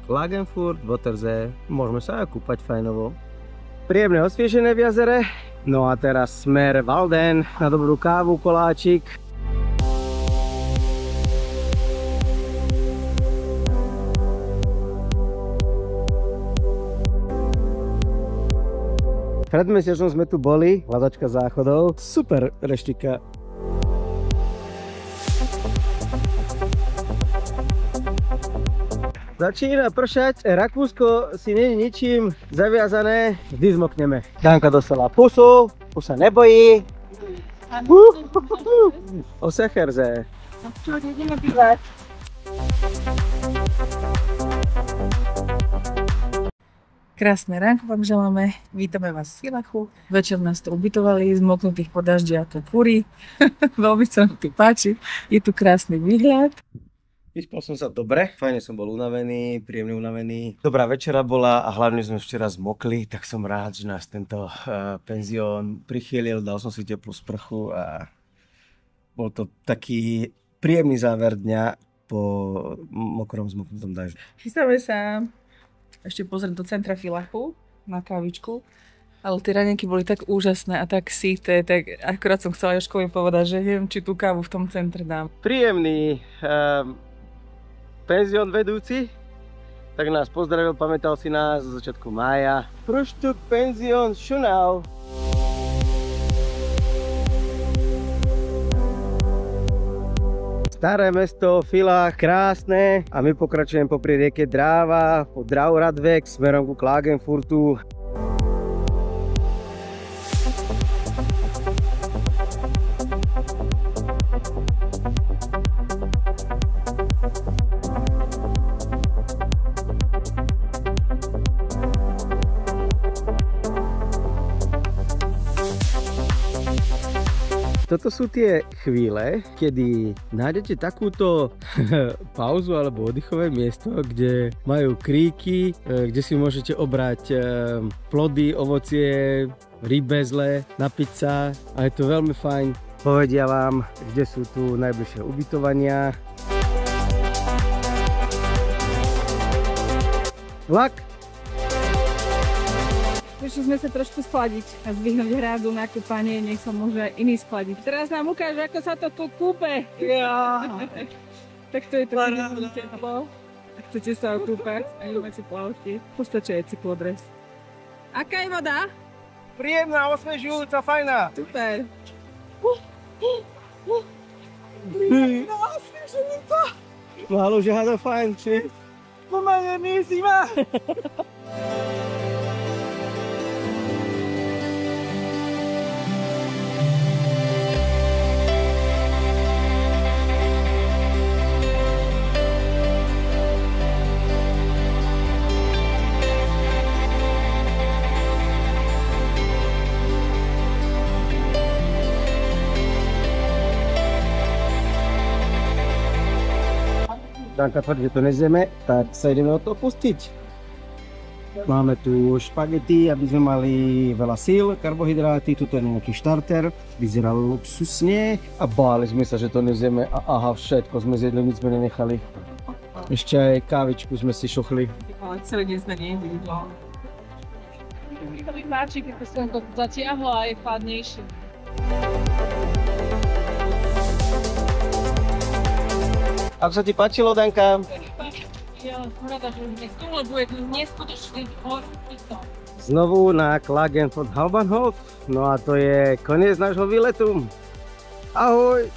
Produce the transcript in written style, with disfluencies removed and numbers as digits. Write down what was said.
Klagenfurt, Wörthersee. Môžeme sa aj kúpať fajnovo. Príjemné osviežené v jazere. No a teraz smer Walden na dobrú kávu, koláčik. Pred mesiacom sme tu boli, hľadačka záchodov. Super reštika. Začína pršať, Rakúsko si nie je ničím zaviazané, vždy zmokneme. Danka dostala pusu, pusa nebojí. Osecherze. Čo, ideme bývať? Krásne ránko vám želáme, vítame vás v Villachu. Večer nás tu ubytovali, zmoknutých po daždi ako kúry. Veľmi sa nám tu páči, je tu krásny výhľad. Vyspal som sa dobre, fajne som bol unavený, príjemne unavený. Dobrá večera bola a hlavne sme včera zmokli, tak som rád, že nás tento penzión prichýlil, dal som si teplú sprchu a bol to taký príjemný záver dňa po mokrom zmoknutom daždi. Chystáme sa ešte pozrieť do centra Villachu na kávičku, ale tie raňajky boli tak úžasné a tak síte, tak akurát som chcela Jožkovi povedať, že neviem, či tú kávu v tom centre dám. Príjemný penzión vedúci, tak nás pozdravil, pamätal si nás zo začiatku mája. Frühstück penzión Schönau. Staré mesto, Villach, krásne a my pokračujeme popri rieke Dráva, po Drauradweg smerom ku Klagenfurtu. Toto sú tie chvíle, kedy nájdete takúto pauzu alebo oddychové miesto, kde majú kríky, kde si môžete obrať plody, ovocie, rybezle, napiť sa a je to veľmi fajn. Povedia vám, kde sú tu najbližšie ubytovania. Vlak! Prišli sme sa trošku schladiť a zdvihnúť hradu na kúpanie, nech sa môže aj iný schladiť. Teraz nám ukáže, ako sa to tu kúpe. Ja. Tak to je to teplo. Chcete sa okúpať a nemáte plavky. Postačí aj cyklodres. Aká je voda? Príjemná, osvežujúca, fajná. Super. Príjemná, osvežujúca. Málo, že hada fajn, či? Pomaly mi zima. Danka tvrdí, že to nezjeme, tak sa ideme o to pustiť. Máme tu špagety, aby sme mali veľa síl, karbohydráty, tuto je nejaký štarter, vyzeral luxusne a báli sme sa, že to nezjeme a aha, všetko sme zjedli, nic sme nenechali. Ešte aj kávičku sme si šochli. Ale celý deň sme nejedli. To mi páči, keď som to zatiahla a je chladnejšie. Ako sa ti páčilo, Danka? Ja som rada, že už nechcú, lebo je tu neskutočný horúci. Znovu na Klagenfurt Hauptbahnhof, no a to je koniec nášho výletu. Ahoj!